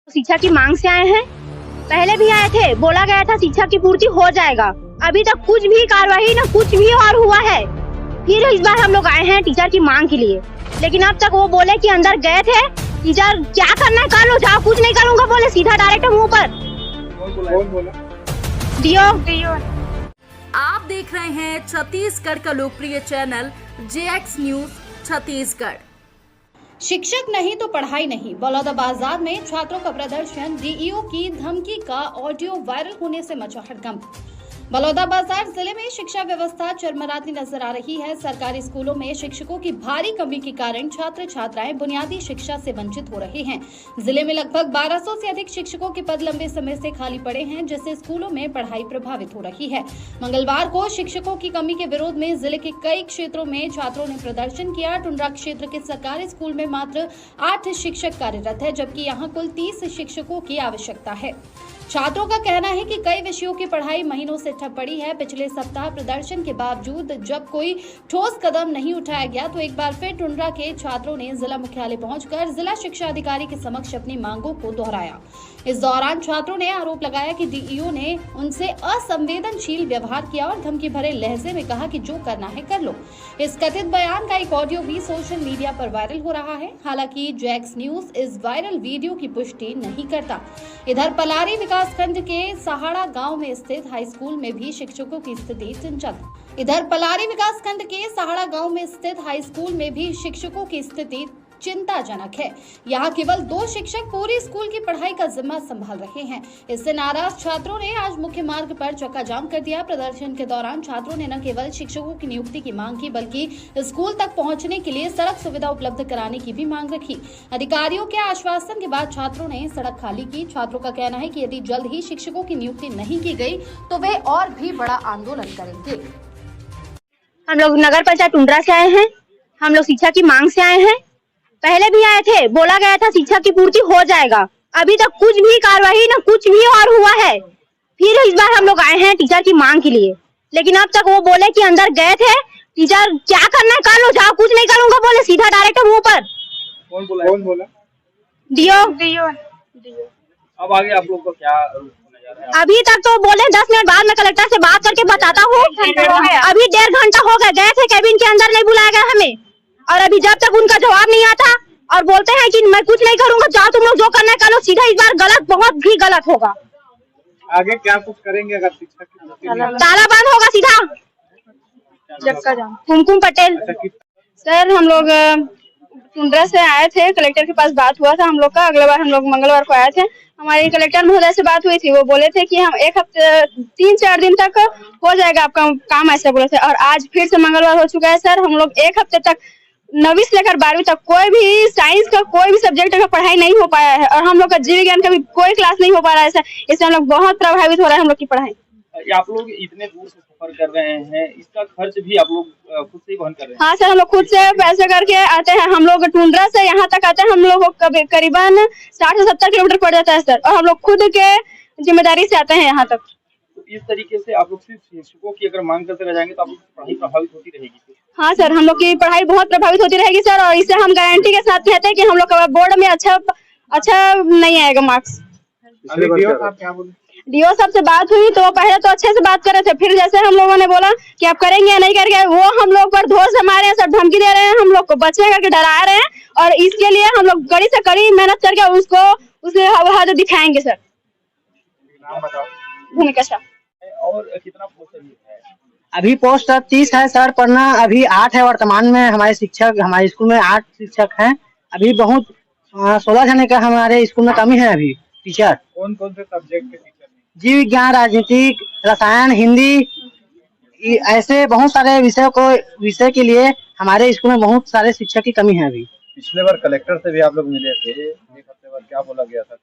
शिक्षा की मांग से आए हैं। पहले भी आए थे, बोला गया था शिक्षा की पूर्ति हो जाएगा। अभी तक कुछ भी कार्रवाई न कुछ भी और हुआ है। फिर इस बार हम लोग आए हैं टीचर की मांग के लिए, लेकिन अब तक वो बोले कि अंदर गए थे, टीचर क्या करना है कर लो, जाओ, कुछ नहीं करूँगा बोले सीधा डायरेक्ट मुँह पर। कौन बोला? डीओ। आप देख रहे हैं छत्तीसगढ़ का लोकप्रिय चैनल जेएक्स न्यूज छत्तीसगढ़। शिक्षक नहीं तो पढ़ाई नहीं। बलौदाबाजार में छात्रों का प्रदर्शन, डीईओ की धमकी का ऑडियो वायरल होने से मचा हड़कंप। बलौदाबाजार जिले में शिक्षा व्यवस्था चरमराती नजर आ रही है। सरकारी स्कूलों में शिक्षकों की भारी कमी के कारण छात्र छात्राएं बुनियादी शिक्षा से वंचित हो रहे हैं। जिले में लगभग 1200 से अधिक शिक्षकों के पद लंबे समय से खाली पड़े हैं, जिससे स्कूलों में पढ़ाई प्रभावित हो रही है। मंगलवार को शिक्षकों की कमी के विरोध में जिले के कई क्षेत्रों में छात्रों ने प्रदर्शन किया। टुंड्रा क्षेत्र के सरकारी स्कूल में मात्र 8 शिक्षक कार्यरत है, जबकि यहाँ कुल 30 शिक्षकों की आवश्यकता है। छात्रों का कहना है कि कई विषयों की पढ़ाई महीनों से ठप पड़ी है। पिछले सप्ताह प्रदर्शन के बावजूद जब कोई ठोस कदम नहीं उठाया गया, तो एक बार फिर टुंड्रा के छात्रों ने जिला मुख्यालय पहुंचकर जिला शिक्षा अधिकारी के समक्ष अपनी मांगों को दोहराया। इस दौरान छात्रों ने आरोप लगाया कि डीईओ ने उनसे असंवेदनशील व्यवहार किया और धमकी भरे लहजे में कहा कि जो करना है कर लो। इस कथित बयान का एक ऑडियो भी सोशल मीडिया पर वायरल हो रहा है। हालांकि जेएक्स न्यूज इस वायरल वीडियो की पुष्टि नहीं करता। इधर पलारी विकासखंड के सहाड़ा गांव में स्थित हाई स्कूल में भी शिक्षकों की स्थिति चिंताजनक है। यहाँ केवल 2 शिक्षक पूरी स्कूल की पढ़ाई का जिम्मा संभाल रहे हैं। इससे नाराज छात्रों ने आज मुख्य मार्ग पर चक्का जाम कर दिया। प्रदर्शन के दौरान छात्रों ने न केवल शिक्षकों की नियुक्ति की मांग की, बल्कि स्कूल तक पहुँचने के लिए सड़क सुविधा उपलब्ध कराने की भी मांग रखी। अधिकारियों के आश्वासन के बाद छात्रों ने सड़क खाली की। छात्रों का कहना है कि यदि जल्द ही शिक्षकों की नियुक्ति नहीं की गई तो वे और भी बड़ा आंदोलन करेंगे। हम लोग नगर पंचायत टुंड्रा से आए हैं। हम लोग शिक्षा की मांग से आए हैं। पहले भी आए थे, बोला गया था शिक्षा की पूर्ति हो जाएगा। अभी तक कुछ भी कार्रवाई न कुछ भी और हुआ है। फिर इस बार हम लोग आए हैं टीचर की मांग के लिए, लेकिन अब तक वो बोले कि अंदर गए थे, टीचर क्या करना है कर लो, जाओ, कुछ नहीं करूंगा बोले सीधा डायरेक्ट मुंह पर। कौन बोला? डीओ। अब आगे आप लोग को क्या होने जा रहा है? अभी तक तो बोले 10 मिनट बाद मैं कलेक्टर से बात करके बताता हूँ। अभी 1.5 घंटा हो गया, गए थे कैबिन के अंदर, नहीं बुलाया गया हमें। और अभी जब तक उनका जवाब नहीं आता और बोलते हैं कि मैं कुछ नहीं करूंगा, जाओ तुम लोग जो करना है कर लो, सीधा इस बार गलत, बहुत भी गलत होगा। आगे क्या कुछ करेंगे अगर शिक्षा की ताला बंद होगा सीधा। कुमकुम पटेल। सर, हम लोग टुंड्रा से आए थे, कलेक्टर के पास बात हुआ था हम लोग का। अगले बार हम लोग मंगलवार को आए थे, हमारी कलेक्टर महोदय से बात हुई थी। वो बोले थे कि हम 1 हफ्ते 3-4 दिन तक हो जाएगा आपका काम, ऐसे बोले थे। और आज फिर से मंगलवार हो चुका है सर। हम लोग 1 हफ्ते तक 9वीं से लेकर 12वीं तक कोई भी साइंस का कोई भी सब्जेक्ट का पढ़ाई नहीं हो पाया है, और हम लोग का जीव विज्ञान का भी कोई क्लास नहीं हो पा रहा है सर। इससे हम लोग बहुत प्रभावित हो रहा है हम लोग की पढ़ाई। आप लोग इतने दूर से सफर कर रहे हैं, इसका खर्च भी आप लोग खुद से ही वहन कर रहे हैं? हाँ सर, हम लोग खुद से पैसे करके आते हैं। हम लोग टुंड्रा से यहाँ तक आते हैं, हम लोग करीबन 60 से 70 किलोमीटर पड़ जाता है सर, और हम लोग खुद के जिम्मेदारी से आते हैं यहाँ तक। तो इस तरीके से आप लोग सिर्फ शिक्षकों की अगर मांग करते रह जाएंगे तो आप लोग की पढ़ाई प्रभावित होती रहेगी। हाँ सर, हम लोग की पढ़ाई बहुत प्रभावित होती रहेगी सर, और इससे हम गारंटी के साथ कहते हैं कि हम लोग का बोर्ड में अच्छा नहीं आएगा मार्क्स। डीओ साहब से बात हुई तो पहले तो अच्छे से बात कर रहे थे, फिर जैसे हम लोगों ने बोला कि आप करेंगे या नहीं करेंगे, वो हम लोग पर धोस मारे हैं सर, धमकी दे रहे हैं, हम लोग को बच्चे करके डरा रहे हैं। और इसके लिए हम लोग कड़ी से कड़ी मेहनत करके उसको उसे हद दिखाएंगे सर। नाम बताओ। भूमिका शाह। और कितना पोस्ट है? अभी पोस्ट 30 है सर, पढ़ना अभी 8 है वर्तमान में। हमारे स्कूल में 8 शिक्षक हैं। अभी बहुत 16 जने का हमारे स्कूल में कमी है अभी टीचर। कौन से सब्जेक्ट के टीचर? जीव विज्ञान, राजनीतिक, रसायन, हिंदी, ऐसे बहुत सारे विषय के लिए हमारे स्कूल में बहुत सारे शिक्षक की कमी है अभी। पिछले बार कलेक्टर से भी आप लोग मिले थे, 1 हफ्ते बाद क्या बोला गया था?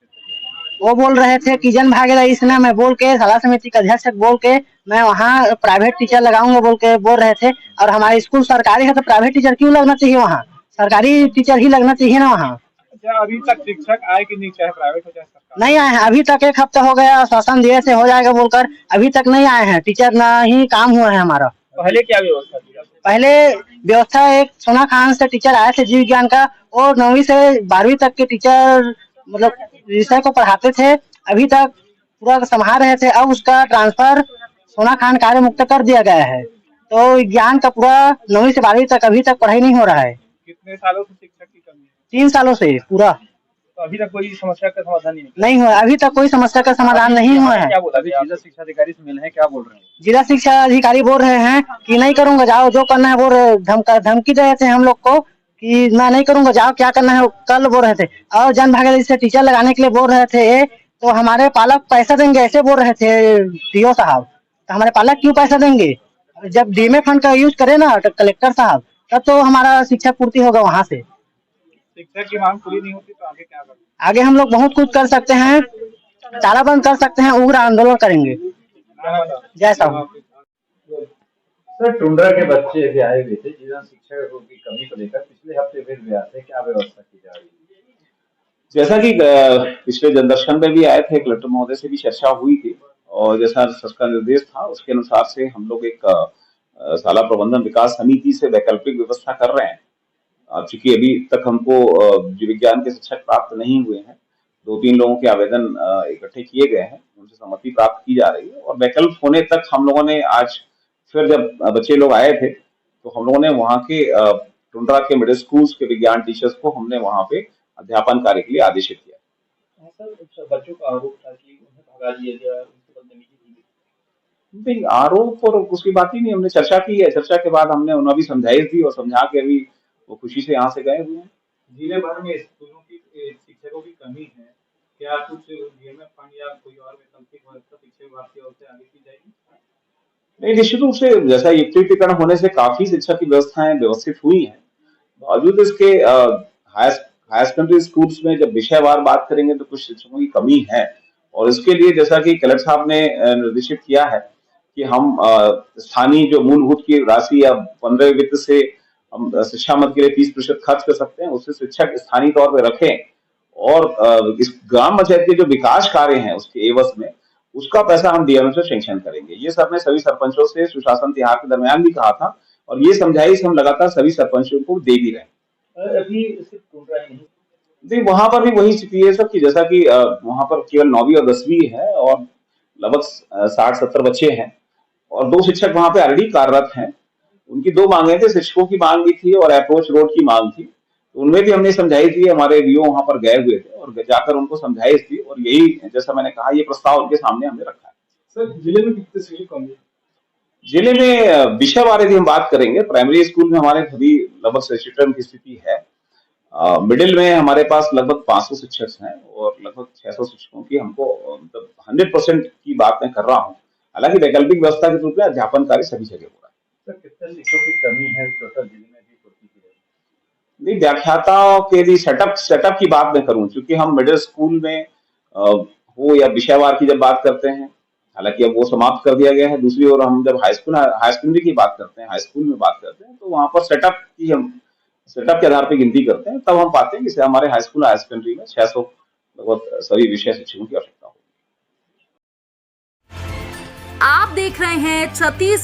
वो बोल रहे थे कि जन भागीदारी से मैं बोल के सलाह समिति का अध्यक्ष बोल के मैं वहाँ प्राइवेट टीचर लगाऊंगा बोल रहे थे। और हमारे स्कूल सरकारी है तो प्राइवेट टीचर क्यों लगना चाहिए? वहाँ सरकारी टीचर ही लगना चाहिए ना वहाँ। अच्छा, अभी तक शिक्षक आए कि नहीं, चाहे प्राइवेट हो चाहे सरकारी? नहीं आए हैं अभी तक। 1 हफ्ता हो गया, आश्वासन दिए से हो जाएगा बोलकर, अभी तक नहीं आए हैं टीचर, ना ही काम हुआ है हमारा। पहले क्या व्यवस्था थी? पहले व्यवस्था एक सोना खान से टीचर आए थे जीव विज्ञान का, और 9वीं से 12वीं तक के टीचर मतलब विषय को पढ़ाते थे, अभी तक पूरा संभाल रहे थे। अब उसका ट्रांसफर सोना खान कार्य मुक्त कर दिया गया है, तो विज्ञान का पूरा 9वीं से 12वीं तक अभी तक पढ़ाई नहीं हो रहा है। कितने सालों से शिक्षक की कमी है? 3 सालों से पूरा। तो अभी तक कोई समस्या का समाधान नहीं हुआ, अभी तक कोई समस्या का समाधान नहीं हुआ है। क्या बोला? अभी जिला शिक्षा अधिकारी से मिले हैं, क्या बोल रहे हैं? जिला शिक्षा अधिकारी बोल रहे हैं कि नहीं करूंगा, जाओ जो करना है। वो धमकी दे रहे थे हम लोग को कि मैं नहीं करूंगा, जाओ क्या करना है कल बोल रहे थे। और जन भागीदारी से टीचर लगाने के लिए बोल रहे थे, तो हमारे पालक पैसा देंगे ऐसे बोल रहे थे डीओ साहब। तो हमारे पालक क्यों पैसा देंगे? जब डीएमए फंड का यूज करे ना तो कलेक्टर साहब, तब तो हमारा शिक्षा पूर्ति होगा वहाँ से। शिक्षक की मांग पूरी नहीं होती तो आगे क्या करें? आगे हम लोग बहुत कुछ कर सकते हैं, तालाबंद कर सकते हैं, उग्र आंदोलन करेंगे। जय साहब। सर, टुंड्रा के बच्चे भी आए हुए थे जिला शिक्षकों की कमी को लेकर, पिछले हफ्ते फिर भी आते, क्या व्यवस्था की जा रही है? जैसा कि पिछले जनदर्शन में भी आए थे, कलेक्टर महोदय से भी चर्चा हुई थी, और जैसा सरकार का निर्देश था उसके अनुसार से हम लोग एक शाला प्रबंधन विकास समिति से वैकल्पिक व्यवस्था कर रहे हैं। चूंकि अभी तक हमको जीव विज्ञान के शिक्षक प्राप्त नहीं हुए हैं, 2-3 लोगों के आवेदन इकट्ठे किए गए हैं, उनसे सहमति प्राप्त की जा रही है। और वैकल्प होने तक हम लोगों ने आज फिर जब बच्चे लोग आए थे तो हम लोगों ने वहाँ के टुंड्रा के मिडिल स्कूल्स के विज्ञान टीचर्स को हमने वहाँ पे अध्यापन कार्य के लिए आदेशित किया। सर, बच्चों का आरोप था कि उन्हें भगा दिया गया, उनसे बदतमीजी की गई। नहीं, आरोप और उसकी बात ही नहीं, हमने चर्चा की है। चर्चा के बाद हमने उन्हें भी समझाइश दी और समझा के अभी वो खुशी से यहाँ से गए हुए हैं। जिले भर में स्कूलों की शिक्षकों की कमी है, क्या कुछ डीएमए फंड या कोई और वैकल्पिक व्यवस्था शिक्षा विभाग की ओर से आगे की जाएगी? नहीं, निश्चित रूप से जैसा युक्तिकरण होने से काफी शिक्षा की व्यवस्थाएं व्यवस्थित हुई हैं, बावजूद इसके हायर सेकेंडरी स्कूल्स में जब विषयवार बात करेंगे तो कुछ शिक्षकों की कमी है। और इसके लिए जैसा कि कलेक्टर साहब ने निर्देशित किया है कि हम स्थानीय जो मूलभूत की राशि या 15 वित्त से हम शिक्षा मद के लिए 30% खर्च कर सकते हैं, उससे शिक्षक स्थानीय तौर पर रखें, और इस ग्राम पंचायत के जो विकास कार्य हैं उसके एवज में उसका पैसा हम डीएमए से सैंक्शन करेंगे। ये सर ने सभी सरपंचों से सुशासन त्योहार के दरमियान भी कहा था, और ये समझाइश हम लगातार सभी सरपंचों को दे भी रहे। अभी सिर्फ टुंड्रा ही नहीं, वहां पर भी वही स्थिति है सब की, जैसा कि वहां पर केवल 9वीं और 10वीं है और लगभग 60-70 बच्चे हैं, और 2 शिक्षक वहां पे ऑलरेडी कार्यरत हैं। उनकी 2 मांगे थे, शिक्षकों की मांग भी थी और अप्रोच रोड की मांग थी। तो उनमें भी हमने समझाइश दी, हमारे वीओ वहां पर गए हुए थे और जाकर उनको समझाइश दी, और यही जैसा मैंने कहा ये प्रस्ताव उनके सामने हमने रखा है। सर, जिले में कितने शिक्षक कम है? जिले में विषयवार यदि हम बात करेंगे, प्राइमरी स्कूल में हमारे सभी लगभग 67 की स्थिति है। मिडिल में हमारे पास लगभग 500 शिक्षक हैं और लगभग 600 शिक्षकों की हमको मतलब 100% की बात मैं कर रहा हूँ। हालांकि वैकल्पिक व्यवस्था के रूप में अध्यापन कार्य सभी जगह हो रहा है। सर, कितने शिक्षकों की कमी है टोटल जिले में भी पूर्ति की जाएगी? नहीं, व्याख्याताओं के लिए सेटअप की बात मैं करूं, क्योंकि हम मिडिल स्कूल में हो या विषयवार की जब बात करते हैं, हालांकि अब वो समाप्त कर दिया गया है। दूसरी ओर हम जब हाई सेकेंडरी की बात करते हैं, हाई स्कूल में बात करते हैं, तो वहां पर सेटअप के आधार पर गिनती करते हैं, तब हम पाते हैं कि हमारे हाई स्कूल हाई सेकेंडरी में 600 लगभग सभी विषय शिक्षकों की आवश्यकता होगी। आप देख रहे हैं 36